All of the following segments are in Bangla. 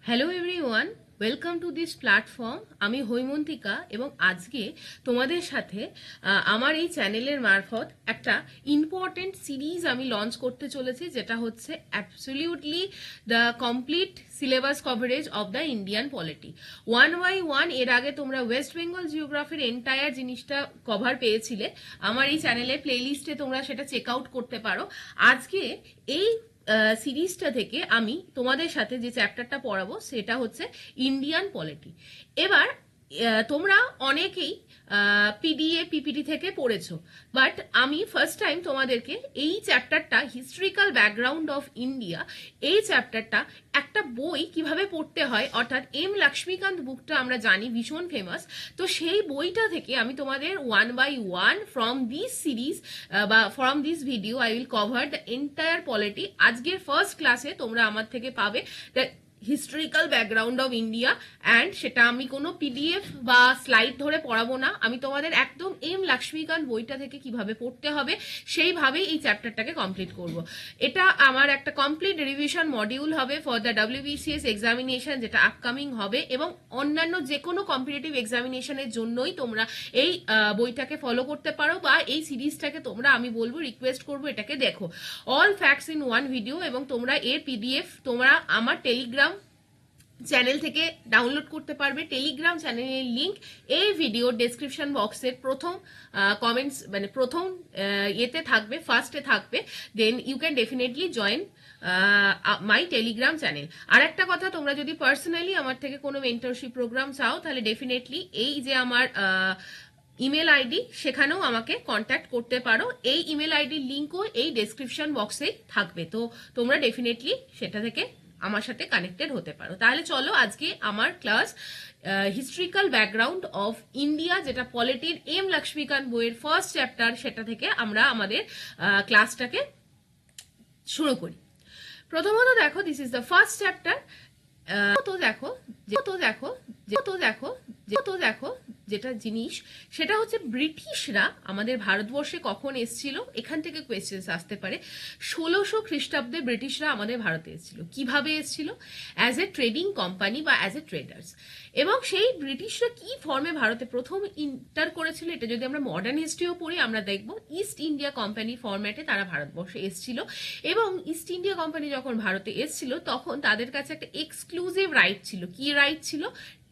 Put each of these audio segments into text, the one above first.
Hello everyone, welcome to this platform. আমি হৈমন্তিকা এবং আজকে তোমাদের সাথে আমার এই চ্যানেলের মারফত একটা ইম্পর্টেন্ট সিরিজ আমি লঞ্চ করতে চলেছি, যেটা হচ্ছে absolutely the complete syllabus coverage of the Indian polity. 1 by 1 এর আগে তোমরা ওয়েস্ট বেঙ্গল জিওগ্রাফির এন্টায়ার জিনিসটা কভার পেয়েছিলে। আমার এই চ্যানেলের প্লেলিস্টে তোমরা সেটা চেক আউট করতে পারো। আজকে এই সিরিজটা থেকে আমি তোমাদের সাথে যে চ্যাপ্টারটা পড়াবো সেটা হচ্ছে ইন্ডিয়ান পলিটি। এবার তোমরা অনেকেই পিডিএফ পিপিটি থেকে পড়েছো, বাট আমি ফার্স্ট টাইম তোমাদেরকে এই চ্যাপ্টারটা হিস্ট্রিক্যাল ব্যাকগ্রাউন্ড অফ ইন্ডিয়া, এই চ্যাপ্টারটা একটা বই কিভাবে পড়তে হয়, অর্থাৎ M.Laxmikanth বুকটা আমরা জানি ভীষণ ফেমাস। তো সেই বইটা থেকে আমি তোমাদের 1 by 1 ফ্রম দিস সিরিজ বা from this video I will cover the entire polity. আজকের ফার্স্ট ক্লাসে তোমরা আমার থেকে পাবে the historical background of India, and সেটা আমি কোনো পিডিএফ বা স্লাইড ধরে পড়াবো না। আমি তোমাদের একদম M.Laxmikanth বইটা থেকে কিভাবে পড়তে হবে সেইভাবেই এই চ্যাপ্টারটাকে কমপ্লিট করব। এটা আমার একটা কমপ্লিট রিভিশন মডিউল হবে ফর দ্য WBCS এক্সামিনেশন, যেটা আপকামিং হবে, এবং অন্যান্য যে কোনো কম্পিটিটিভ এক্সামিনেশনের জন্যই তোমরা এই বইটাকে ফলো করতে পারো, বা এই সিরিজটাকে তোমরা, আমি বলবো, রিকোয়েস্ট করবো এটাকে দেখো। All facts in one video, এবং তোমরা এর পিডিএফ তোমরা আমার টেলিগ্রাম চ্যানেল থেকে ডাউনলোড করতে পারবে। টেলিগ্রাম চ্যানেলের লিংক এই ভিডিও ডেসক্রিপশন বক্সের প্রথম কমেন্টস, মানে প্রথম ইয়েতে থাকবে, ফার্স্টে থাকবে। Then you can definitely join my Telegram channel. আর একটা কথা, তোমরা যদি পার্সোনালি আমার থেকে কোনো মেন্টরশিপ প্রোগ্রাম চাও, তাহলে ডেফিনেটলি এই যে আমার ইমেল আইডি, সেখানেও আমাকে কন্ট্যাক্ট করতে পারো। এই ইমেল আইডির লিঙ্কও এই ডেসক্রিপশন বক্সেই থাকবে, তো তোমরা ডেফিনেটলি সেটা থেকে আমার সাথে কানেক্টেড হতে পারো। তাহলে চলো আজকে আমার class historical background of India, যেটা পলিটির M.Laxmikanth বইয়ের ফার্স্ট চ্যাপ্টার, সেটা থেকে আমরা আমাদের ক্লাসটাকে শুরু করি। প্রথমত দেখো, this is the first chapter. যেটা জিনিস, সেটা হচ্ছে ব্রিটিশরা আমাদের ভারতবর্ষে কখন এসেছিল। এখান থেকে কোয়েশ্চেন্স আসতে পারে। 1600 খ্রিস্টাব্দে ব্রিটিশরা আমাদের ভারতে এসেছিল। কিভাবে এসেছিল? অ্যাজ এ ট্রেডিং কোম্পানি বা অ্যাজ এ ট্রেডার্স। এবং সেই ব্রিটিশরা কি ফর্মে ভারতে প্রথম ইন্টার করেছিল, এটা যদি আমরা মডার্ন হিস্ট্রিও পড়ি আমরা দেখব ইস্ট ইন্ডিয়া কোম্পানি ফরম্যাটে তারা ভারতবর্ষে এসেছিল। এবং ইস্ট ইন্ডিয়া কোম্পানি যখন ভারতে এসেছিল, তখন তাদের কাছে একটা এক্সক্লুসিভ রাইট ছিল। কি রাইট ছিল?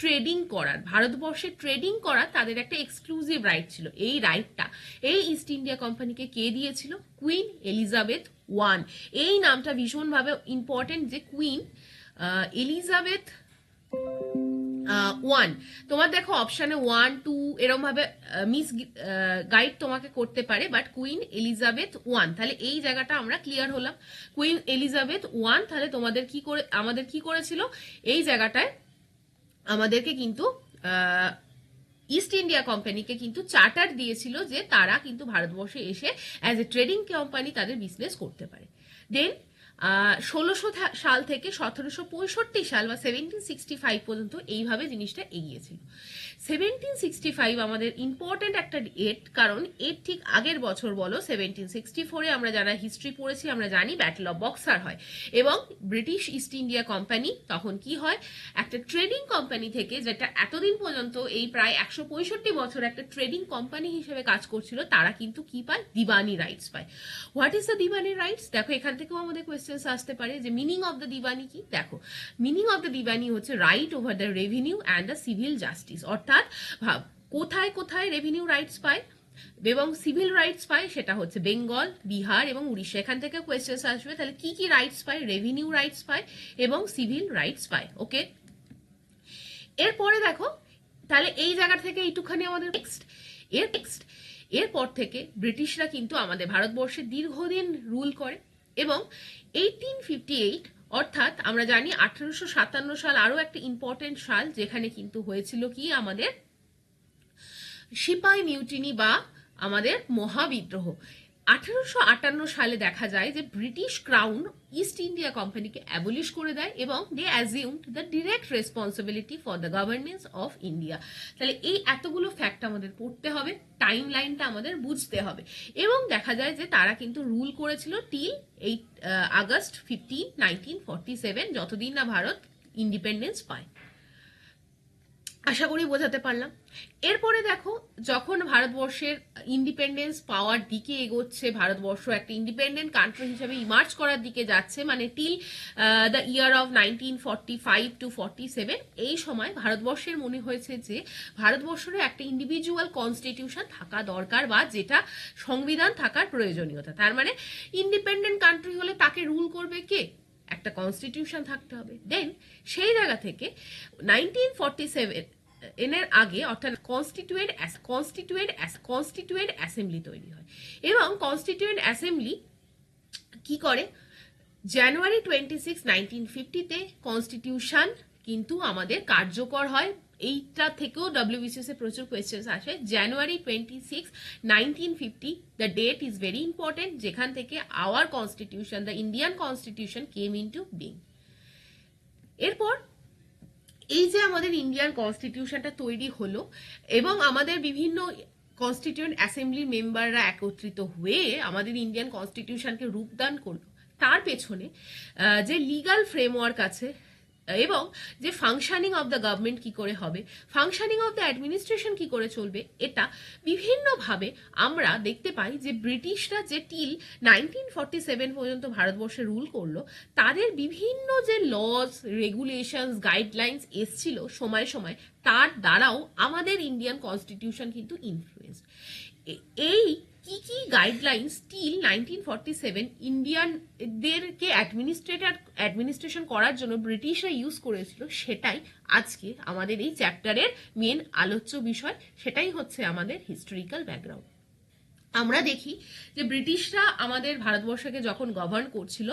ট্রেডিং করার, ভারতবর্ষে ট্রেডিং করার তাদের একটা এক্সক্লুসিভ রাইট ছিল। এই রাইটটা এই ইস্ট ইন্ডিয়া কোম্পানিকে কে দিয়েছিল? Queen Elizabeth one. এই নামটা ভীষণভাবে ইম্পর্টেন্ট, যে কুইন এলিজাবেথ ওয়ান। তোমার দেখো অপশানে 1, 2 এরকম ভাবে মিস গাইড তোমাকে করতে পারে, বাট কুইন এলিজাবেথ ওয়ান। তাহলে এই জায়গাটা আমরা ক্লিয়ার হলাম, কুইন এলিজাবেথ ওয়ান। তাহলে তোমাদের কি করে, আমাদের কি করেছিল এই জায়গাটায়, আমাদেরকে কিন্তু ইস্ট ইন্ডিয়া কোম্পানিকে কিন্তু চার্টার দিয়েছিল যে তারা কিন্তু ভারতবর্ষে এসে অ্যাজ এ ট্রেডিং কোম্পানি তাদের বিজনেস করতে পারে। দেন 1600 সাল থেকে 1765 সাল বা 1765 পর্যন্ত এইভাবে জিনিসটা এগিয়েছিল। 1765 আমাদের ইম্পর্টেন্ট একটা ডেট, কারণ এর ঠিক আগের বছর বলো 1764-এ আমরা যারা হিস্ট্রি পড়েছি আমরা জানি ব্যাটল অফ বক্সার হয়, এবং ব্রিটিশ ইস্ট ইন্ডিয়া কোম্পানি তখন কি হয়, একটা ট্রেডিং কোম্পানি থেকে, যেটা এতদিন পর্যন্ত এই প্রায় 165 বছর একটা ট্রেডিং কোম্পানি হিসেবে কাজ করছিল, তারা কিন্তু কি পায়? দিবানি রাইটস পায়। হোয়াট ইজ দ্য দিবানি রাইটস? দেখো এখান থেকেও আমাদের কোয়েশ্চেন আসতে পারে যে মিনিং অফ দ্য দিবানি কি। দেখো, মিনিং অফ দ্য দিবানি হচ্ছে right over the revenue and the civil justice. অর্থাৎ কোথায় কোথায় রেভিনিউ রাইটস পায় এবং সিভিল রাইটস পায়, সেটা হচ্ছে বেঙ্গল, বিহার এবং উড়িষ্যা। এখান থেকে কোয়েশ্চেন আসবে, তাহলে কি কি রাইটস পায়? রেভিনিউ রাইটস পায় এবং সিভিল রাইটস পায়। ওকে, এরপরে দেখো, তাহলে এই জায়গা থেকে এইটুখানি আমাদের এরপর থেকে ব্রিটিশরা কিন্তু আমাদের ভারতবর্ষে দীর্ঘদিন রুল করে, এবং 1858 অর্থাৎ আমরা জানি 1857 সাল আরো একটা ইম্পর্টেন্ট সাল, যেখানে কিন্তু হয়েছিল কি আমাদের সিপাই মিউটিনি বা আমাদের মহাবিদ্রোহ। 1858 সালে দেখা যায় যে ব্রিটিশ ক্রাউন ইস্ট ইন্ডিয়া কোম্পানিকে অ্যাবলিশ করে দেয়, এবং they assumed the direct responsibility for the governance of India. তাহলে এই এতগুলো ফ্যাক্ট আমাদের পড়তে হবে, টাইম লাইনটা আমাদের বুঝতে হবে, এবং দেখা যায় যে তারা কিন্তু রুল করেছিল টিল 8 আগস্ট 15, 1947, যতদিন না ভারত ইন্ডিপেন্ডেন্স পায়। আশা করি বোঝাতে পারলাম। এরপরে দেখো, যখন ভারতবর্ষের ইন্ডিপেন্ডেন্স পাওয়ার দিকে এগোচ্ছে, ভারতবর্ষ একটা ইন্ডিপেন্ডেন্ট কান্ট্রি হিসেবে ইমার্জ করার দিকে যাচ্ছে, মানে till the year of 1945 to 47, এই সময় ভারতবর্ষের মনে হয়েছে যে ভারতবর্ষের একটা ইন্ডিভিজুয়াল কনস্টিটিউশন থাকা দরকার, বা যেটা সংবিধান থাকার প্রয়োজনীয়তা। তার মানে ইন্ডিপেন্ডেন্ট কান্ট্রি হলে তাকে রুল করবে কে? একটা কনস্টিটিউশন থাকতে হবে। দেন সেই জায়গা থেকে 1947 এর আগে অর্থাৎ কনস্টিটিউয়েন্ট অ্যাসেম্বলি তৈরি হয়, এবং কনস্টিটিউয়েন্ট অ্যাসেম্বলি কি করে? জানুয়ারি 26, 1950-তে কনস্টিটিউশন কিন্তু আমাদের কার্যকর হয়। এইটা থেকেও WBCS এ প্রচুর কোয়েশ্চেন্স আসে। January 26, 1950, the date is very important, যেখান থেকে our constitution, the Indian constitution came into being. এরপর এই যে আমাদের ইন্ডিয়ান কনস্টিটিউশনটা তৈরি হলো, এবং আমাদের বিভিন্ন কনস্টিটিউয়েন্ট অ্যাসেম্বলির মেম্বাররা একত্রিত হয়ে আমাদের ইন্ডিয়ান কনস্টিটিউশনকে রূপদান করলো, তার পেছনে যে লিগাল ফ্রেমওয়ার্ক আছে, এবং যে ফাংশনিং অফ দ্য গভর্নমেন্ট কি করে হবে, ফাংশনিং অফ দ্য অ্যাডমিনিস্ট্রেশন কি করে চলবে, এটা বিভিন্নভাবে আমরা দেখতে পাই যে ব্রিটিশরা যে টিল 1947 পর্যন্ত ভারতবর্ষে রুল করলো, তাদের বিভিন্ন যে লজ, রেগুলেশনস, গাইডলাইন্স এসছিল সময় সময়, তার দ্বারাও আমাদের ইন্ডিয়ান কনস্টিটিউশন কিন্তু ইনফ্লুয়েন্স। এই কি কি গাইডলাইন্স টিল 1947 ইন্ডিয়ানদেরকে অ্যাডমিনিস্ট্রেশন করার জন্য ব্রিটিশরা ইউজ করেছিল, সেটাই আজকে আমাদের এই চ্যাপ্টারের মেন আলোচ্য বিষয়। সেটাই হচ্ছে আমাদের হিস্টোরিক্যাল ব্যাকগ্রাউন্ড। আমরা দেখি যে ব্রিটিশরা আমাদের ভারতবর্ষকে যখন গভর্ন করছিল,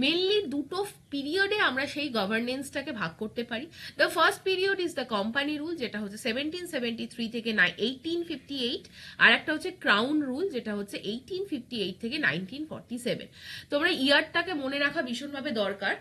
মেনলি দুটো পিরিয়ডে আমরা সেই গভর্নেন্সটাকে ভাগ করতে পারি। The first period is the company rule, যেটা হচ্ছে 1773 থেকে 1858, আর একটা হচ্ছে ক্রাউন রুল, যেটা হচ্ছে 1858 থেকে 1947। তোমরা ইয়ারটাকে মনে রাখা ভীষণভাবে দরকার।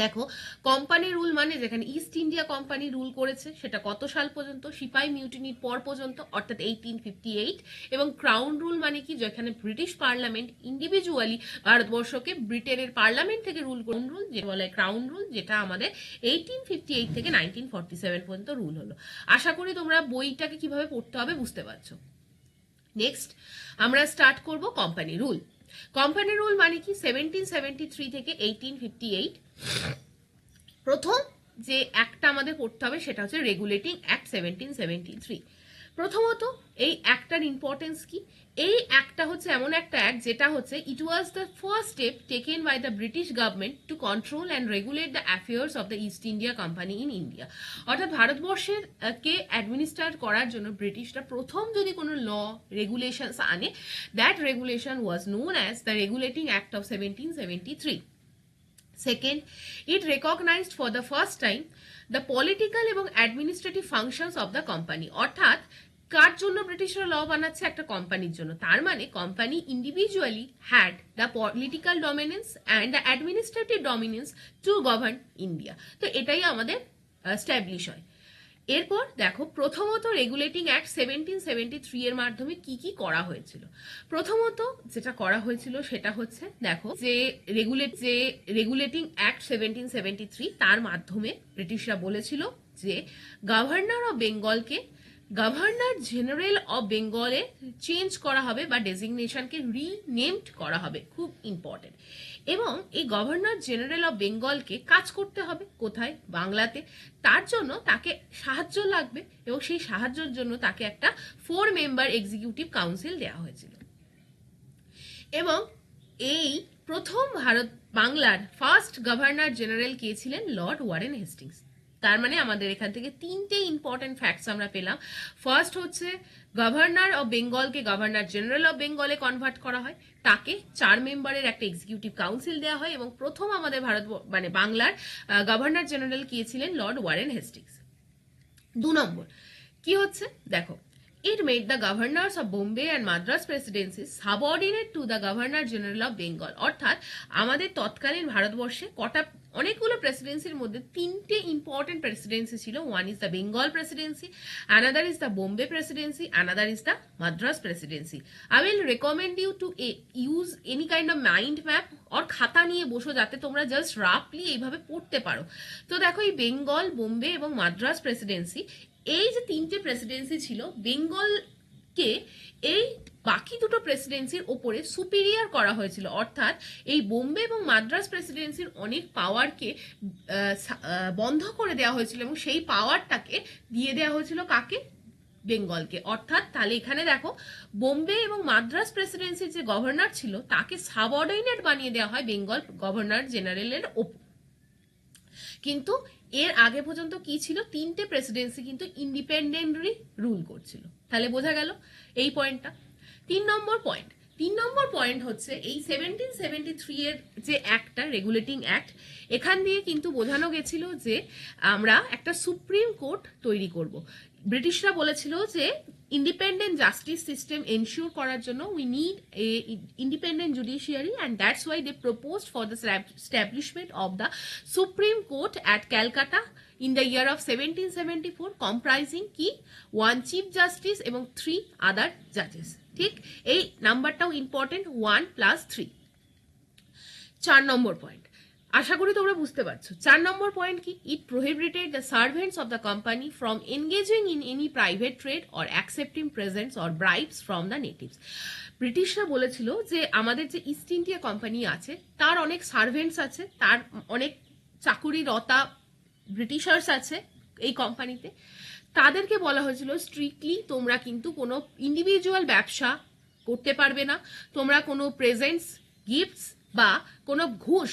দেখো, কোম্পানি রুল মানে যেখানে ইস্ট ইন্ডিয়া কোম্পানি রুল করেছে, সেটা কত সাল পর্যন্ত? সিপাই মিউটিনির পর পর্যন্ত, অর্থাৎ 1858। এবং ক্রাউন রুল মানে কি? যেখানে ব্রিটিশ পার্লামেন্ট ইন্ডিভিজুয়ালি ভারতবর্ষকে ব্রিটেনের পার্লামেন্ট থেকে রুল করুন, রুল যেটা বলে ক্রাউন রুল, যেটা আমাদের 1858 থেকে 1947 পর্যন্ত রুল হলো। আশা করি তোমরা বইটাকে কিভাবে পড়তে হবে বুঝতে পারছো। নেক্সট আমরা স্টার্ট করব কোম্পানি রুল। কোম্পানি রুল মানে কি? 1773 থেকে 1858 প্রথম যে অ্যাক্টটা আমাদের পড়তে হবে সেটা হচ্ছে রেগুলেটিং অ্যাক্ট 1773। প্রথমত এই অ্যাক্টটার ইম্পর্টেন্স কি? এই অ্যাক্টটা হচ্ছে এমন একটা অ্যাক্ট যেটা হচ্ছে it was the first step taken by the British government to control and regulate the affairs of the East India company in India. অর্থাৎ ভারতবর্ষের কে অ্যাডমিনিস্ট্রেট করার জন্য ব্রিটিশরা প্রথম যদি কোনো ল রেগুলেশনস আনে, that regulation was known as the regulating act of 1773. Second, it recognized for the first time the political এবং administrative functions of the company. অর্থাৎ কার জন্য ব্রিটিশরা ল বানাচ্ছে? একটা কোম্পানির জন্য। তার মানে company individually had the political dominance and the administrative dominance to govern India. তো এটাই আমাদের স্ট্যাবলিশ হয়। এরপর দেখো, প্রথমত রেগুলেটিং অ্যাক্ট 1773 এর মাধ্যমে কি কি করা হয়েছিল। প্রথমত যেটা করা হয়েছিল সেটা হচ্ছে, দেখো, যে রেগুলেটিং অ্যাক্ট 1773, তার মাধ্যমে ব্রিটিশরা বলেছিল যে গভর্নর অফ বেঙ্গলকে গভর্নর জেনারেল অফ বেঙ্গলে চেঞ্জ করা হবে, বা ডেজিগনেশনকে রিনেমড করা হবে। খুব ইম্পর্টেন্ট। এবং এই গভর্নর জেনারেল অফ বেঙ্গলকে কাজ করতে হবে কোথায়? বাংলাতে। তার জন্য তাকে সাহায্য লাগবে, এবং সেই সাহায্যের জন্য তাকে একটা 4 মেম্বার এক্সিকিউটিভ কাউন্সিল দেওয়া হয়েছিল। এবং এই প্রথম বাংলার ফার্স্ট গভর্নর জেনারেল কে ছিলেন? Lord Warren Hastings. তার মানে আমাদের এখান থেকে 3টে ইম্পর্টেন্ট ফ্যাক্টস আমরা পেলাম। ফার্স্ট হচ্ছে গভর্নর অফ বেঙ্গলকে গভর্নর জেনারেল অফ বেঙ্গলে কনভার্ট করা হয়, তাকে 4 মেম্বারের একটা এক্সিকিউটিভ কাউন্সিল দেওয়া হয়, এবং প্রথম আমাদের বাংলার গভর্নর জেনারেল কে ছিলেন? Lord Warren Hastings. 2 নম্বর কি হচ্ছে? দেখো, It made the governors of Bombay and Madras presidencies subordinate to the Governor General of Bengal. অর্থাৎ আমাদের তৎকালীন ভারতবর্ষে অনেকগুলো প্রেসিডেন্সির মধ্যে তিনটে ইম্পর্টেন্ট প্রেসিডেন্সি ছিল। One is the Bengal presidency, another is the Bombay presidency, another is the Madras presidency. I will recommend you to use any kind of mind map or খাতা নিয়ে বসো, যাতে তোমরা জাস্ট রাফলি এইভাবে পড়তে পারো। তো দেখো, এই বেঙ্গল, বোম্বে এবং মাদ্রাস প্রেসিডেন্সি, এই যে তিনটে প্রেসিডেন্সি ছিল, বেঙ্গলকে এই বাকি দুটো প্রেসিডেন্সির ওপরে সুপিরিয়ার করা হয়েছিল। অর্থাৎ এই বোম্বে এবং মাদ্রাস প্রেসিডেন্সির অনেক পাওয়ারকে বন্ধ করে দেওয়া হয়েছিল এবং সেই পাওয়ারটাকে দিয়ে দেওয়া হয়েছিল কাকে? বেঙ্গলকে। অর্থাৎ তাহলে এখানে দেখো, বোম্বে এবং মাদ্রাস প্রেসিডেন্সির যে গভর্নর ছিল তাকে সাবঅর্ডিনেট বানিয়ে দেওয়া হয় বেঙ্গল গভর্নর জেনারেলের ওপর। কিন্তু এর আগে পর্যন্ত কি ছিল? তিনটে প্রেসিডেন্সি কিন্তু ইন্ডিপেন্ডেন্টলি রুল করছিল। তাহলে বোঝা গেল এই পয়েন্টটা। 3 নম্বর পয়েন্ট হচ্ছে এই 1773 এর যে অ্যাক্টটা, রেগুলেটিং অ্যাক্ট, এখান দিয়ে কিন্তু বোঝানো গেছিল যে আমরা একটা সুপ্রিম কোর্ট তৈরি করব। ব্রিটিশরা বলেছিল যে independent justice system ensure করার জন্য we need a independent judiciary, and that's why they proposed for the establishment of the Supreme Court at Calcutta in the year of 1774, comprising কি 1 chief justice এবং 3 other judges। ঠিক, এই নাম্বারটাও ইম্পর্টেন্ট, 1 + 3। 4 নম্বর পয়েন্ট, আশা করি তোমরা বুঝতে পারছো। 4 নম্বর পয়েন্ট কি? It prohibited the servants of the company from engaging in any private trade or accepting presents or bribes from the natives. ব্রিটিশরা বলেছিল যে আমাদের যে ইস্ট ইন্ডিয়া কোম্পানি আছে তার অনেক সার্ভেন্টস আছে, তার অনেক চাকুরিরতা ব্রিটিশার্স আছে এই কোম্পানিতে। তাদেরকে বলা হয়েছিল স্ট্রিক্টলি তোমরা কিন্তু কোনো ইন্ডিভিজুয়াল ব্যবসা করতে পারবে না, তোমরা কোনো প্রেজেন্টস, গিফটস বা কোনো ঘুষ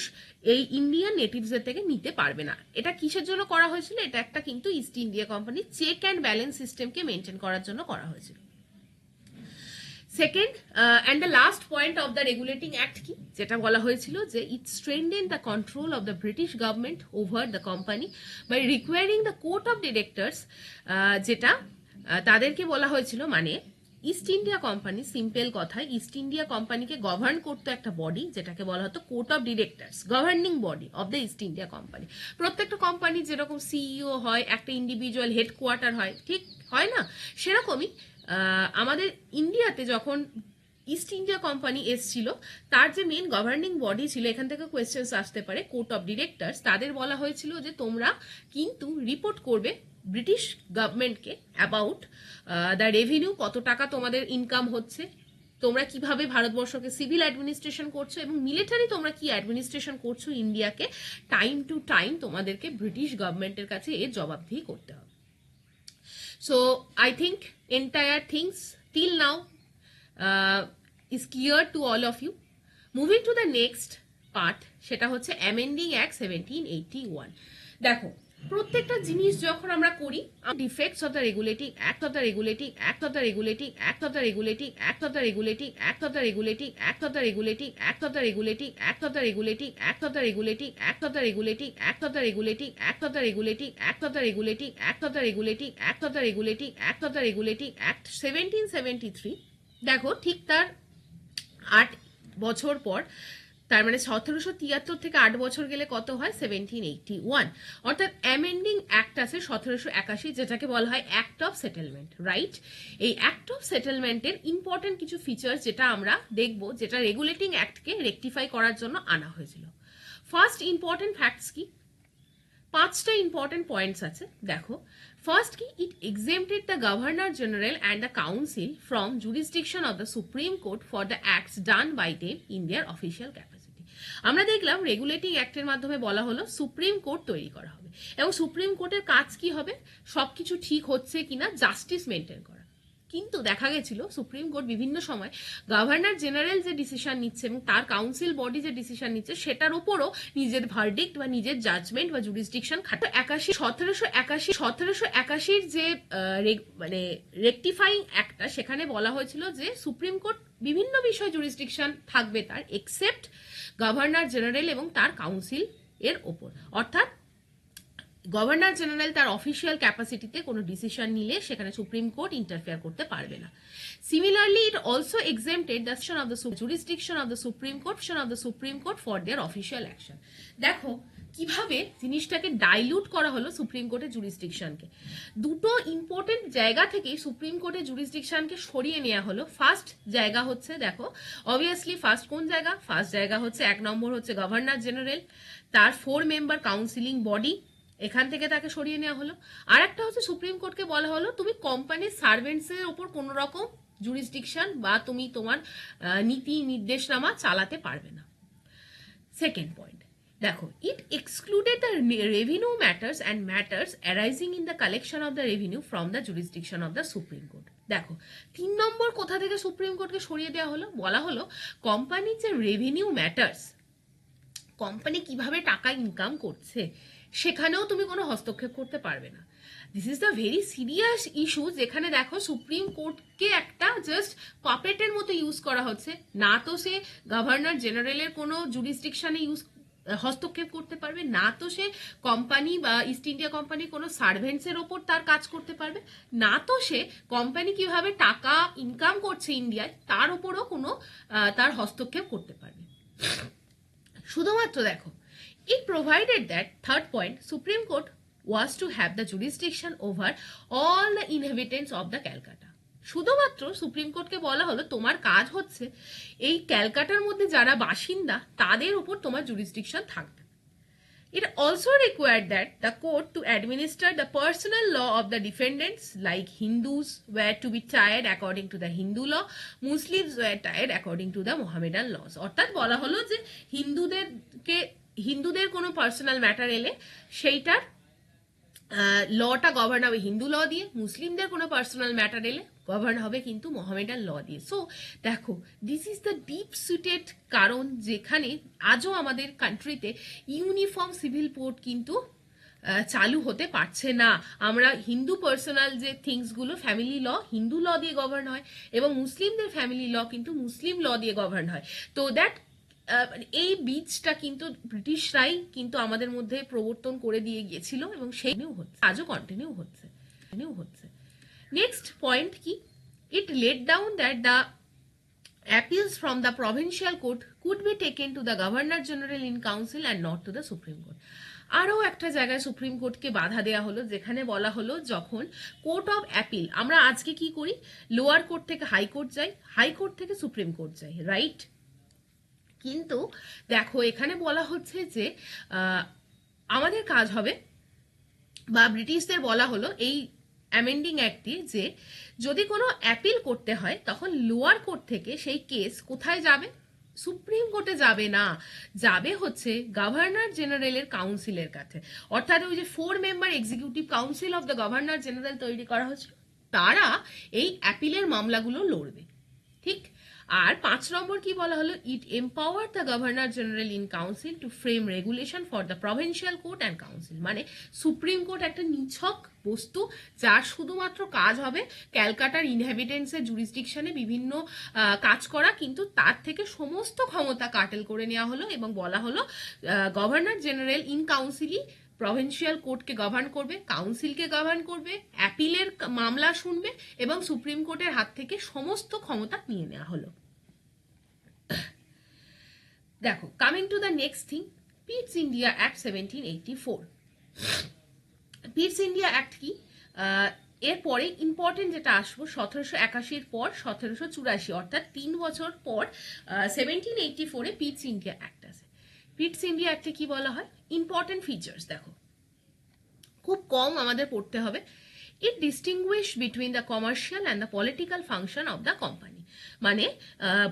এই ইন্ডিয়ান নেটিভসদের থেকে নিতে পারবে না। এটা কিসের জন্য করা হয়েছিল? এটা একটা কিন্তু East India company check and balance সিস্টেমকে মেনটেন করার জন্য করা হয়েছিল। Second and the last point of the regulating act কি? যেটা বলা হয়েছিল যে it strengthen the control of the British government over the company by requiring the court of directors, যেটা তাদেরকে বলা হয়েছিল, মানে ইস্ট ইন্ডিয়া কোম্পানি, সিম্পল কথায় ইস্ট ইন্ডিয়া কোম্পানিকে গভর্ন করতো একটা বডি যেটাকে বলা হতো court of directors, governing body of the East India company. প্রত্যেকটা কোম্পানি যেরকম সিইও হয়, একটা ইন্ডিভিজুয়াল হেডকোয়ার্টার হয়, ঠিক হয় না? সেরকমই আমাদের ইন্ডিয়াতে যখন ইস্ট ইন্ডিয়া কোম্পানি এসছিল, তার যে মেন গভর্নিং বডি ছিল, এখান থেকে কোয়েশ্চেন্স আসতে পারে, কোর্ট অফ ডিরেক্টরস, তাদের বলা হয়েছিল যে তোমরা কিন্তু রিপোর্ট করবে ব্রিটিশ গভর্নমেন্টকে অ্যাবাউট দ্য রেভিনিউ, কত টাকা তোমাদের ইনকাম হচ্ছে, তোমরা কিভাবে ভারতবর্ষকে সিভিল অ্যাডমিনিস্ট্রেশন করছো এবং মিলিটারি তোমরা কি অ্যাডমিনিস্ট্রেশন করছো ইন্ডিয়াকে, টাইম টু টাইম তোমাদেরকে ব্রিটিশ গভর্নমেন্টের কাছে এর জবাবদিহি করতে হবে। So I think entire things till now is clear to all of you. Moving to the next part, সেটা হচ্ছে amending act 1781। দেখো, প্রত্যেকটা জিনিস যখন আমরা করি, defects of the regulating act of the regulating act of the regulating act of the regulating act of the regulating act of the regulating act of the regulating act of the regulating act of the regulating act of the regulating act of the regulating act of the regulating act of the regulating act of the regulating act of the regulating act of the regulating act of the regulating act 1773। দেখো, ঠিক তার 8 বছর পর, তার মানে 1773 থেকে 8 বছর গেলে কত হয়? 1781। অর্থাৎ অ্যামেন্ডিং অ্যাক্ট আছে 1781, যেটাকে বলা হয় অ্যাক্ট অফ সেটেলমেন্ট, রাইট? এই অ্যাক্ট অফ সেটেলমেন্টের ইম্পর্টেন্ট কিছু ফিচার্স যেটা আমরা দেখব, যেটা রেগুলেটিং অ্যাক্টকে রেকটিফাই করার জন্য আনা হয়েছিল। ফার্স্ট ইম্পর্টেন্ট ফ্যাক্টস কি? 5টা ইম্পর্টেন্ট পয়েন্টস আছে, দেখো। ফার্স্ট কি? It exempted the governor general and the council from jurisdiction of the Supreme Court for the acts done by them in their official capacity. আমরা দেখলাম রেগুলেটিং অ্যাক্টের মাধ্যমে বলা হলো সুপ্রিম কোর্ট তৈরি করা হবে, এবং সুপ্রিম কোর্টের কাজ কি হবে? সবকিছু ঠিক হচ্ছে কিনা জাস্টিস মেনটেন করা। কিন্তু দেখা গেছিল সুপ্রিম কোর্ট বিভিন্ন সময় গভর্নর জেনারেল যে ডিসিশন নিচ্ছে এবং তার কাউন্সিল বডি যে ডিসিশন নিচ্ছে সেটার উপরও নিজের ভার্ডিক্ট বা নিজের জাজমেন্ট বা জুরিসডিকশন খাটা। 1781 যে মানে রেকটিফাইং অ্যাক্টটা, সেখানে বলা হয়েছিল যে সুপ্রিম কোর্ট বিভিন্ন বিষয় জুরিসডিকশন থাকবে তার, এক্সেপ্ট গভর্নর জেনারেল এবং তার কাউন্সিল এর ওপর। অর্থাৎ গভর্নর জেনারেল তার অফিসিয়াল ক্যাপাসিটিতে কোনো ডিসিশন নিলে সেখানে সুপ্রিম কোর্ট ইন্টারফেয়ার করতে পারবে না। Similarly it also exempted the of the jurisdiction of the Supreme Court for their official action. দেখো কিভাবে জিনিসটাকে ডাইলিউট করা হলো সুপ্রিম কোর্টের জুরিসডিকশনকে। দুটো ইম্পর্টেন্ট জায়গা থেকেই সুপ্রিম কোর্টের জুরিসডিকশনকে সরিয়ে নেওয়া হলো। ফার্স্ট জায়গা হচ্ছে, দেখো অবভিয়াসলি ফার্স্ট কোন জায়গা, ফার্স্ট জায়গা হচ্ছে 1 নম্বর হচ্ছে গভর্নর জেনারেল, তার 4 মেম্বার কাউন্সিলিং বডি, এখান থেকে তাকে সরিয়ে নেওয়া হলো। আর একটা হচ্ছে সুপ্রিম কোর্টকে বলা হলো তুমি কোম্পানির সার্ভেন্টসের ওপর কোনো রকম জুরিসডিকশন বা তুমি তোমার নীতি নির্দেশনামা চালাতে পারবে না। সেকেন্ড পয়েন্ট, দেখো it excluded the revenue matters and matters arising in the collection of the revenue from the jurisdiction of the Supreme Court. দেখো 3 নম্বর কোথা থেকে সুপ্রিম কোর্টকে সরিয়ে দেওয়া হলো, বলা হলো কোম্পানির যে রেভিনিউ ম্যাটার্স, কোম্পানি কিভাবে টাকা ইনকাম করছে সেখানেও তুমি কোনো হস্তক্ষেপ করতে পারবে না। This is the very serious issue, যেখানে দেখো সুপ্রিম কোর্টকে একটা জাস্ট পাপেটের মতো ইউজ করা হচ্ছে। না তো সে গভর্নর জেনারেলের কোনো জুরিসডিকশনে হস্তক্ষেপ করতে পারবে, না তো সে কোম্পানি বা ইস্ট ইন্ডিয়া কোম্পানি কোনো সার্ভেন্টসের ওপর তার কাজ করতে পারবে, না তো সে কোম্পানি কিভাবে টাকা ইনকাম করছে ইন্ডিয়ায় তার ওপরও কোনো তার হস্তক্ষেপ করতে পারবে। শুধুমাত্র দেখো it provided that, third point, Supreme Court was to have the jurisdiction over all the inhabitants of the Calcutta. শুধুমাত্র সুপ্রিম কোর্টকে বলা হলো তোমার কাজ হচ্ছে এই ক্যালকাটার মধ্যে যারা বাসিন্দা তাদের উপর তোমার জুরিসডিকশন থাকবে। It also required that the court to administer the personal law of the defendants, like Hindus were to be tried according to the Hindu law, Muslims were tried according to the Mohammedan laws. অর্থাৎ বলা হলো যে হিন্দুদের কোনো পার্সোনাল ম্যাটার এলে সেইটার লটা গভর্ন হবে হিন্দু ল দিয়ে, মুসলিমদের কোনো পার্সোনাল ম্যাটার এলে গভর্ন হবে কিন্তু মোহামেডান ল দিয়ে। সো দেখো this is the deep suited কারণ যেখানে আজও আমাদের কান্ট্রিতে ইউনিফর্ম সিভিল কোড কিন্তু চালু হতে পারছে না। আমরা হিন্দু পার্সোনাল যে থিংসগুলো ফ্যামিলি ল হিন্দু ল দিয়ে গভর্ন হয় এবং মুসলিমদের ফ্যামিলি ল কিন্তু মুসলিম ল দিয়ে গভর্ন হয়। তো দ্যাট এই বীজটা কিন্তু ব্রিটিশরাই কিন্তু আমাদের মধ্যে প্রবর্তন করে দিয়ে গিয়েছিল এবং সেই হচ্ছে আজও কন্টিনিউ হচ্ছে। নেক্সট পয়েন্ট কি, it laid down that the appeals from the provincial court could be taken to the governor general in council and not to the supreme court. আরও একটা জায়গায় সুপ্রিম কোর্টকে বাধা দেওয়া হলো, যেখানে বলা হলো যখন কোর্ট অফ অ্যাপিল, আমরা আজকে কি করি লোয়ার কোর্ট থেকে হাইকোর্ট যাই, হাইকোর্ট থেকে সুপ্রিম কোর্ট যাই, রাইট? কিন্তু দেখো এখানে বলা হচ্ছে যে আমাদের কাজ হবে বা ব্রিটিশদের বলা হলো এই অ্যামেন্ডিং অ্যাক্টে যে যদি কোনো অ্যাপিল করতে হয় তখন লোয়ার কোর্ট থেকে সেই কেস কোথায় যাবে, সুপ্রিম কোর্টে যাবে না, যাবে হচ্ছে গভর্নর জেনারেলের কাউন্সিলের কাছে। অর্থাৎ ওই যে 4 member executive council of the governor general তৈরি করা হচ্ছে, তারা এই অ্যাপিলের মামলাগুলো লড়বে, ঠিক? আর 5 নম্বর কি বলা হলো, it empower the governor general in council to frame regulation for the provincial court and council. মানে সুপ্রিম কোর্ট একটা নিছক বস্তু যার শুধুমাত্র কাজ হবে ক্যালকাটার ইনহ্যাবিটেন্টসের জুরিসডিকশনে বিভিন্ন কাজ করা, কিন্তু তার থেকে সমস্ত ক্ষমতা কাটেল করে নেওয়া হলো এবং বলা হলো গভর্নর জেনারেল ইন কাউন্সিলই প্রভিন্সিয়াল কোর্টকে গভর্ন করবে, কাউন্সিলকে গভর্ন করবে, অ্যাপিলের মামলা শুনবে এবং সুপ্রিম কোর্টের হাত থেকে সমস্ত ক্ষমতা নিয়ে নেওয়া হলো। দেখো coming to the next thing, পিটস India act 1784। পিটস India act কি, এরপরে ইম্পর্টেন্ট যেটা আসবো 1781 পর 1784, অর্থাৎ 3 বছর পর 1784-এ পিটস ইন্ডিয়া অ্যাক্ট আছে। পিটস ইন্ডিয়া অ্যাক্টে কি বলা হয়, ইম্পর্টেন্ট ফিচার্স দেখো খুব কম আমাদের পড়তে হবে। It distinguish between the commercial and the political function of the company. মানে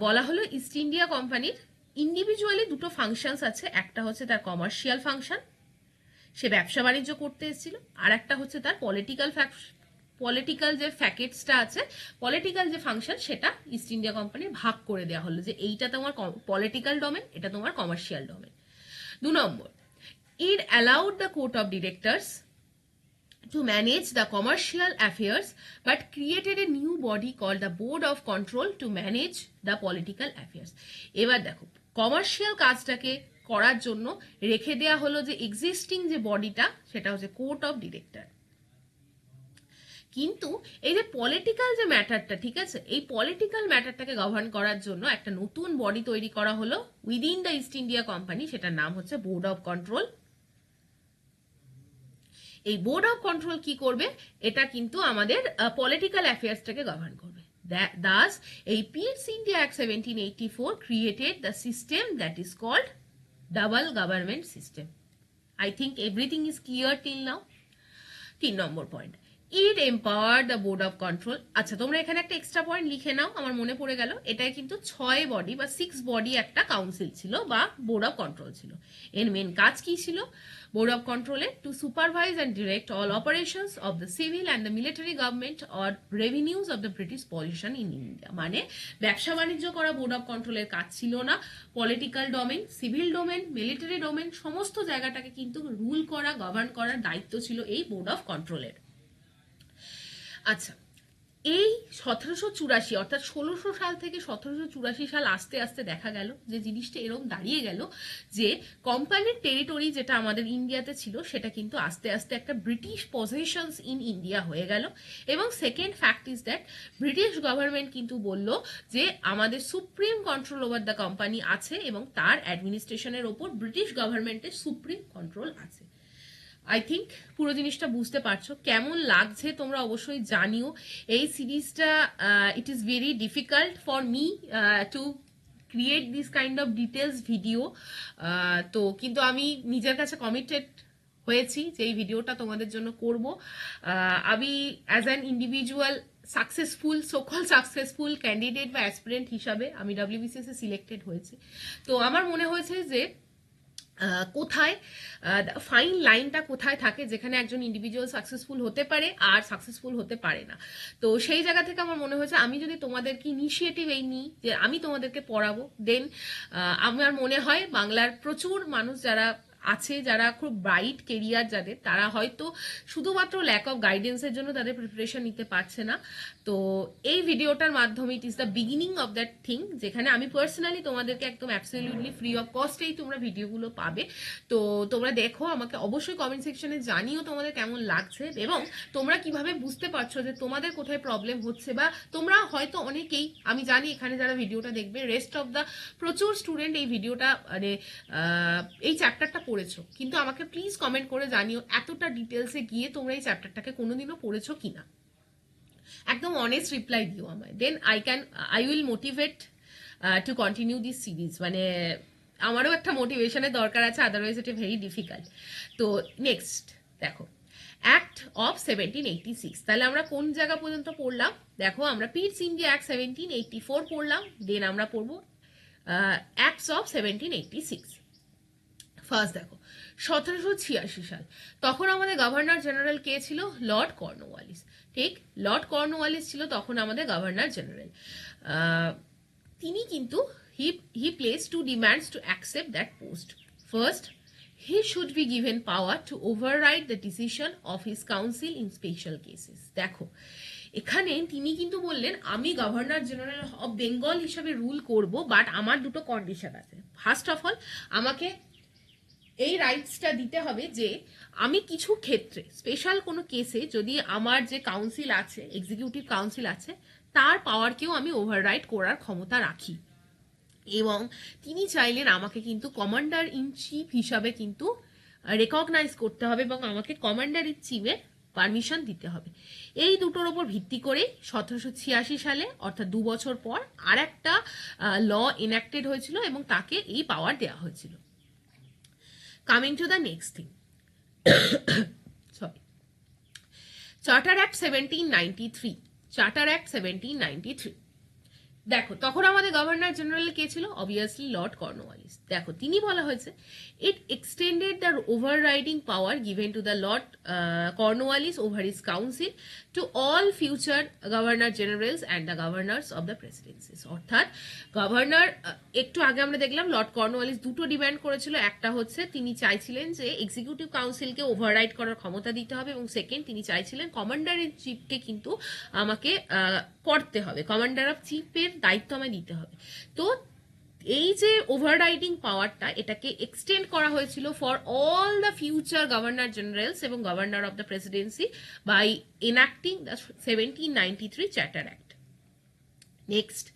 বলা হলো ইস্ট ইন্ডিয়া কোম্পানির ইন্ডিভিজুয়ালি দুটো ফাংশনস আছে, একটা হচ্ছে তার কমার্শিয়াল ফাংশন, সে ব্যবসা বাণিজ্য করতে এসেছিল, আর একটা হচ্ছে তার পলিটিক্যাল যে ফ্যাকেটসটা আছে, পলিটিক্যাল যে ফাংশন, সেটা ইস্ট ইন্ডিয়া কোম্পানির ভাগ করে দেওয়া হলো যে এইটা তোমার পলিটিক্যাল ডোমেন, এটা তোমার commercial domain. 2 number, it allowed the court of directors to manage the commercial affairs but created a new body called the board of control to manage the political affairs. এবার দেখো কমার্শিয়াল কাজটাকে করার জন্য রেখে দেয়া হলো যে এক্সিস্টিং যে বডিটা সেটা হচ্ছে কোর্ট অফ ডিরেক্টর। কিন্তু এই যে পলিটিক্যাল যে ম্যাটারটা, ঠিক আছে, এই পলিটিক্যাল ম্যাটারটাকে গভর্ন করার জন্য একটা নতুন বডি তৈরি করা হলো within the East India company, সেটার নাম হচ্ছে বোর্ড অফ কন্ট্রোল। এই বোর্ড অফ কন্ট্রোল কি করবে? এটা কিন্তু আমাদের পলিটিক্যাল অ্যাফেয়ার্সটাকে গভর্ন করবে। Thus, a Peace India Act 1784 created the system that is called double government system. I think everything is clear till now. 3 number point, it empower the board of control. আচ্ছা, তোমরা এখানে একটা এক্সট্রা পয়েন্ট লিখে নাও, আমার মনে পড়ে গেল, এটাই কিন্তু 6 বডি বা 6 বডি একটা কাউন্সিল ছিল বা বোর্ড অফ কন্ট্রোল ছিল। এর মেন কাজ কি ছিল বোর্ড অফ কন্ট্রোলের? To supervise and direct all operations of the civil and the military government or revenues of the British position in India. মানে ব্যবসা বাণিজ্য করা বোর্ড অফ কন্ট্রোলের কাজ ছিল না, political domain, civil domain, military domain সমস্ত জায়গাটাকে কিন্তু রুল করা, গভর্ন করার দায়িত্ব ছিল এই বোর্ড অফ কন্ট্রোলের। আচ্ছা, এই 1784 অর্থাৎ 1600 সাল থেকে 1784 সাল আস্তে আস্তে দেখা গেল যে জিনিসটা এরকম দাঁড়িয়ে গেল যে কোম্পানির টেরিটরি যেটা আমাদের ইন্ডিয়াতে ছিল সেটা কিন্তু আস্তে আস্তে একটা ব্রিটিশ পজিশনস ইন ইন্ডিয়া হয়ে গেল। এবং second fact is that British government কিন্তু বলল যে আমাদের supreme control over the company আছে এবং তার অ্যাডমিনিস্ট্রেশনের ওপর ব্রিটিশ গভর্নমেন্টের সুপ্রিম কন্ট্রোল আছে। আই থিঙ্ক পুরো জিনিসটা বুঝতে পারছো। কেমন লাগছে তোমরা অবশ্যই জানিও। এই সিরিজটা ইট is very difficult for me to create this kind of details video, তো কিন্তু আমি নিজের কাছে কমিটেড হয়েছি যে এই ভিডিওটা তোমাদের জন্য করব। আমি as an individual successful সোকল successful candidate বা অ্যাসপিরেন্ট হিসাবে আমি WBCS এ সিলেক্টেড হয়েছি। তো আমার মনে হয়েছে যে কোথায় ফাইন লাইনটা কোথায় থাকে যেখানে একজন ইন্ডিভিজুয়াল সাকসেসফুল হতে পারে আর সাকসেসফুল হতে পারে না। তো সেই জায়গা থেকে আমার মনে হয়েছে আমি যদি তোমাদেরকে ইনিশিয়েটিভ এই নিই যে আমি তোমাদেরকে পড়াবো, দেন আমার মনে হয় বাংলার প্রচুর মানুষ যারা আছে, যারা খুব ব্রাইট কেরিয়ার যাদের, তারা হয়তো শুধুমাত্র ল্যাক অফ গাইডেন্সের জন্য তাদের প্রিপারেশন নিতে পারছে না। তো এই ভিডিওটার মাধ্যমে it is the beginning of that thing, যেখানে আমি পার্সোনালি তোমাদেরকে একদম অ্যাবসলিউটলি ফ্রি অফ কস্টেই তোমরা ভিডিওগুলো পাবে। তো তোমরা দেখো, আমাকে অবশ্যই কমেন্ট সেকশনে জানিও তোমাদের কেমন লাগছে এবং তোমরা কিভাবে বুঝতে পারছো যে তোমাদের কোথায় প্রবলেম হচ্ছে, বা তোমরা হয়তো অনেকেই, আমি জানি এখানে যারা ভিডিওটা দেখবে রেস্ট অফ দ্য প্রচুর স্টুডেন্ট এই ভিডিওটা মানে এই চ্যাপ্টারটা পড়েছো, কিন্তু আমাকে প্লিজ কমেন্ট করে জানিও এতটা ডিটেলসে গিয়ে তোমরা এই চ্যাপ্টারটাকে কোনোদিনও পড়েছো কিনা। একদম অনেস্ট রিপ্লাই দিও আমায়, then I will motivate to continue this series. মানে আমারও একটা মোটিভেশনের দরকার আছে, otherwise it is very difficult. তো নেক্সট দেখো, অ্যাক্ট অফ 1786। তাহলে আমরা কোন জায়গা পর্যন্ত পড়লাম? দেখো, আমরা পিস ইন্ডিয়া অ্যাক্ট 1784 পড়লাম, দেন আমরা পড়বো অ্যাক্টস অফ 1786। ফার্স্ট দেখো 1786 সাল, তখন আমাদের গভর্নর জেনারেল কে ছিল? Lord Cornwallis. ঠিক, লর্ড কর্নওয়ালিস ছিল তখন আমাদের গভর্নর জেনারেল। তিনি কিন্তু he place to demands to accept that post. First, he should be given power to override the decision of his council in special cases. দেখো, এখানে তিনি কিন্তু বললেন আমি গভর্নর জেনারেল অফ বেঙ্গল হিসাবে রুল করব, বাট আমার দুটো কন্ডিশন আছে। ফার্স্ট অফ অল, আমাকে এই রাইটসটা দিতে হবে যে আমি কিছু ক্ষেত্রে স্পেশাল কোনো কেসে যদি আমার যে কাউন্সিল আছে, এক্সিকিউটিভ কাউন্সিল আছে, তার পাওয়ারকেও আমি ওভাররাইড করার ক্ষমতা রাখি। এবং তিনি চাইলেন আমাকে কিন্তু কমান্ডার ইন চিফ হিসাবে কিন্তু রেকগনাইজ করতে হবে এবং আমাকে কমান্ডার ইন চিফের পারমিশন দিতে হবে। এই দুটোর ওপর ভিত্তি করে 1786 সালে অর্থাৎ 2 বছর পর আর একটা ল এনাক্টেড হয়েছিল এবং তাকে এই পাওয়ার দেওয়া হয়েছিল। Coming to the next thing, sorry, charter act 1793। Charter act 1793, দেখো তখন আমাদের গভর্নর জেনারেল কে ছিল? Obviously lord Cornwallis. দেখো, তিনি বলা হয়েছে it extended the overriding power given to the lord Cornwallis over his council to all future governor generals and the governors of the presidencies. অর্থাৎ গভর্নর, একটু আগে আমরা দেখলাম লর্ড কর্নওয়ালিস দুটো ডিমান্ড করেছিল। একটা হচ্ছে তিনি চাইছিলেন যে এক্সিকিউটিভ কাউন্সিলকে ওভাররাইড করার ক্ষমতা দিতে হবে, এবং সেকেন্ড তিনি চাইছিলেন কমান্ডার ইন চিফকে কিন্তু আমাকে করতে হবে, কমান্ডার অফ চিফের দায়িত্ব আমায় দিতে হবে। তো এই যে ওভাররাইডিং পাওয়ারটা এটাকে এক্সটেন্ড করা হয়েছিল for all the future governor generals এবং governor of the presidency by enacting the 1793 charter act. Next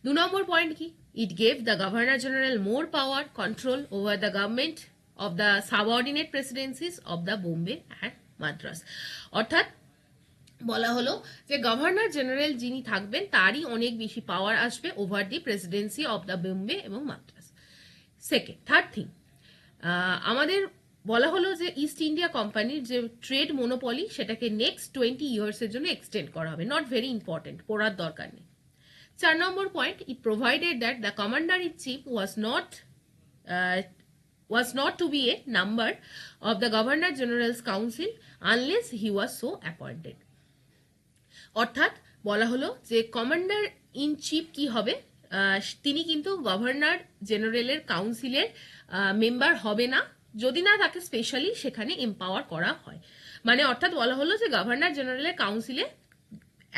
2 number point কি, it gave the governor general more power control over the government of the subordinate presidencies of the Bombay and Madras. অর্থাৎ বলা হলো যে গভর্নর জেনারেল যিনি থাকবেন তারই অনেক বেশি পাওয়ার আসবে over the Presidency of the Bombay এবং মাদ্রাস। থার্ড থিং, আমাদের বলা হলো যে ইস্ট ইন্ডিয়া কোম্পানির যে ট্রেড মোনোপলি সেটাকে নেক্সট 20 ইয়ার্সের জন্য এক্সটেন্ড করা হবে। নট ভেরি ইম্পর্টেন্ট, পড়ার দরকার নেই। 4 number point, it provided that the commander in chief was not to be a member of the Governor General's Council unless he was so appointed. অর্থাৎ বলা হলো যে কমান্ডার ইন চিফ কি হবে, তিনি কিন্তু গভর্নর জেনারেলের কাউন্সিলের মেম্বার হবে না যদি না তাকে স্পেশালি সেখানে এম্পাওয়ার করা হয়। মানে অর্থাৎ বলা হলো যে গভর্নর জেনারেলের কাউন্সিলে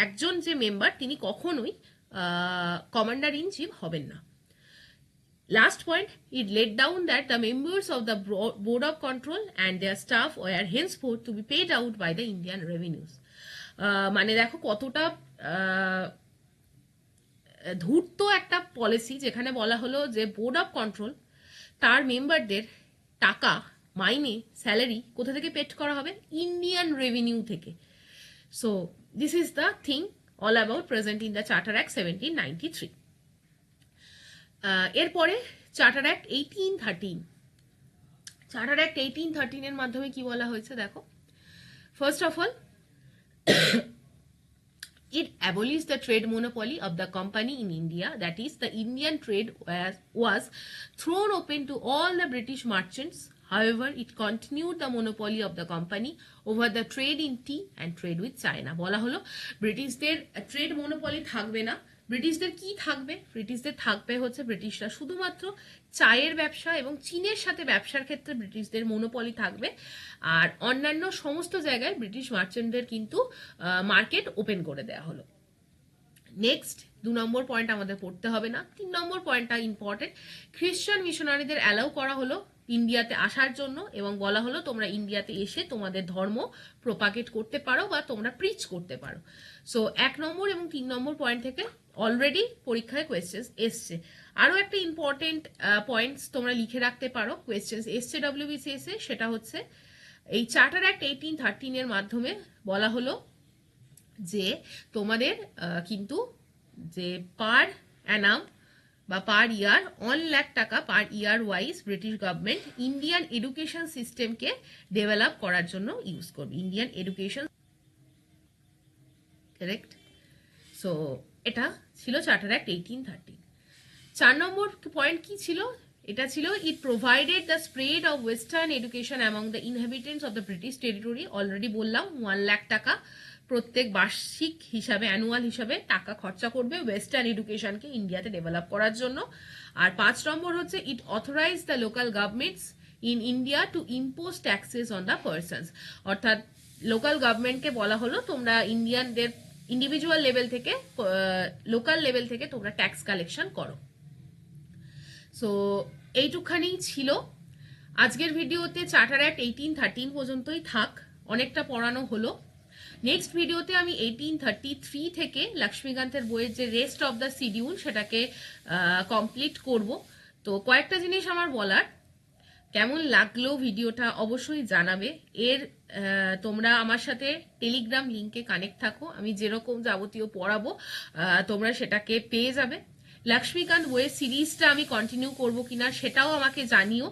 একজন যে মেম্বার তিনি কখনোই কমান্ডার ইন চিফ হবেন না। Last point, it laid down that the members of the Board of Control and their staff were henceforth to be paid out by the Indian revenues. মানে দেখো কতটা ধূর্ত একটা পলিসি, যেখানে বলা হলো যে বোর্ড অফ কন্ট্রোল তার মেম্বারদের টাকা মাইনে স্যালারি কোথা থেকে পেড করা হবে, ইন্ডিয়ান রেভিনিউ থেকে। So this is the thing all about present in the charter act 1793। এরপরে চার্টার অ্যাক্ট 1813। চার্টার অ্যাক্ট 1813 এর মাধ্যমে কি বলা হয়েছে দেখো, first of all it abolished the trade monopoly of the company in India, that is the Indian trade was thrown open to all the British merchants. However, it continued the monopoly of the company over the trade in tea and trade with China. বলা হলো ব্রিটিশদের ট্রেড মোনোপলি থাকবে না। ব্রিটিশদের কি থাকবে, ব্রিটিশদের থাকবে হচ্ছে ব্রিটিশরা শুধুমাত্র চায়ের ব্যবসা এবং চীনের সাথে ব্যবসার ক্ষেত্রে ব্রিটিশদের মোনোপলি থাকবে, আর অন্যান্য সমস্ত জায়গায় ব্রিটিশ মার্চেন্টদের কিন্তু মার্কেট ওপেন করে দেওয়া হলো। নেক্সট 2 নম্বর পয়েন্ট আমাদের পড়তে হবে না। 3 নম্বর পয়েন্টটা ইম্পর্টেন্ট, খ্রিস্টান মিশনারিদের অ্যালাউ করা হলো ইন্ডিয়াতে আসার জন্য এবং বলা হলো তোমরা ইন্ডিয়াতে এসে তোমাদের ধর্ম প্রোপাগেট করতে পারো বা তোমরা প্রিচ করতে পারো। সো 1 নম্বর এবং 3 নম্বর পয়েন্ট থেকে অলরেডি পরীক্ষায় কোয়েশ্চেন্স এসছে। আরও একটা ইম্পর্টেন্ট পয়েন্টস তোমরা লিখে রাখতে পারো, কোয়েশ্চেন্স এসছে WBCS এ, সেটা হচ্ছে এই চার্টার অ্যাক্ট 1813 এর মাধ্যমে বলা হলো যে তোমাদের কিন্তু যে পার অ্যানাম বা পার ইয়ার 1 লাখ টাকা per year wise British government Indian education সিস্টেমকে ডেভেলপ করার জন্য ইউজ করবে, ইন্ডিয়ান এডুকেশন, কারেক্ট। সো এটা ছিল চার্টার অ্যাক্ট 1813। 4 নম্বর পয়েন্ট কি ছিল, এটা ছিল it provided the spread of western education among the inhabitants of the British territory. Already বললাম 1 লাখ টাকা প্রত্যেক বার্ষিক হিসাবে, অ্যানুয়াল হিসাবে টাকা খরচা করবে ওয়েস্টার্ন এডুকেশনকে ইন্ডিয়াতে ডেভেলপ করার জন্য। আর 5 নম্বর হচ্ছে it authorise the local governments in India to impose taxes on the persons. অর্থাৎ লোকাল গভর্নমেন্টকে বলা হলো তোমরা ইন্ডিয়ানদের ইন্ডিভিজুয়াল লেভেল থেকে লোকাল লেভেল থেকে তোমরা ট্যাক্স কালেকশন করো। সো এইটুখানি ছিল আজকের ভিডিওতে। চার্টার অ্যাক্ট 1813 পর্যন্তই থাক, অনেকটা পড়ানো হলো। নেক্সট ভিডিওতে আমি 1833 থেকে লক্ষ্মীকান্তের বইয়ের যে রেস্ট অফ দ্য শিডিউল সেটাকে কমপ্লিট করব। তো কয়েকটা জিনিস আমার বলার, কেমন লাগলো ভিডিওটা অবশ্যই জানাবে। তোমরা আমার সাথে টেলিগ্রাম লিঙ্কে কানেক্ট থাকো, আমি যেরকম যাবতীয় পড়াবো তোমরা সেটাকে পেয়ে যাবে। লক্ষ্মীকান্ত বইয়ের সিরিজটা আমি কন্টিনিউ করবো কিনা সেটাও আমাকে জানিও।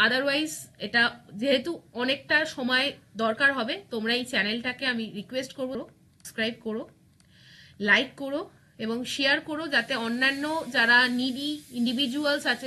আদারওয়াইজ এটা যেহেতু অনেকটা সময় দরকার হবে, তোমরা এই চ্যানেলটাকে আমি রিকোয়েস্ট করবো সাবস্ক্রাইব করো, লাইক করো এবং শেয়ার করো, যাতে অন্যান্য যারা নিডি ইন্ডিভিজুয়ালস আছে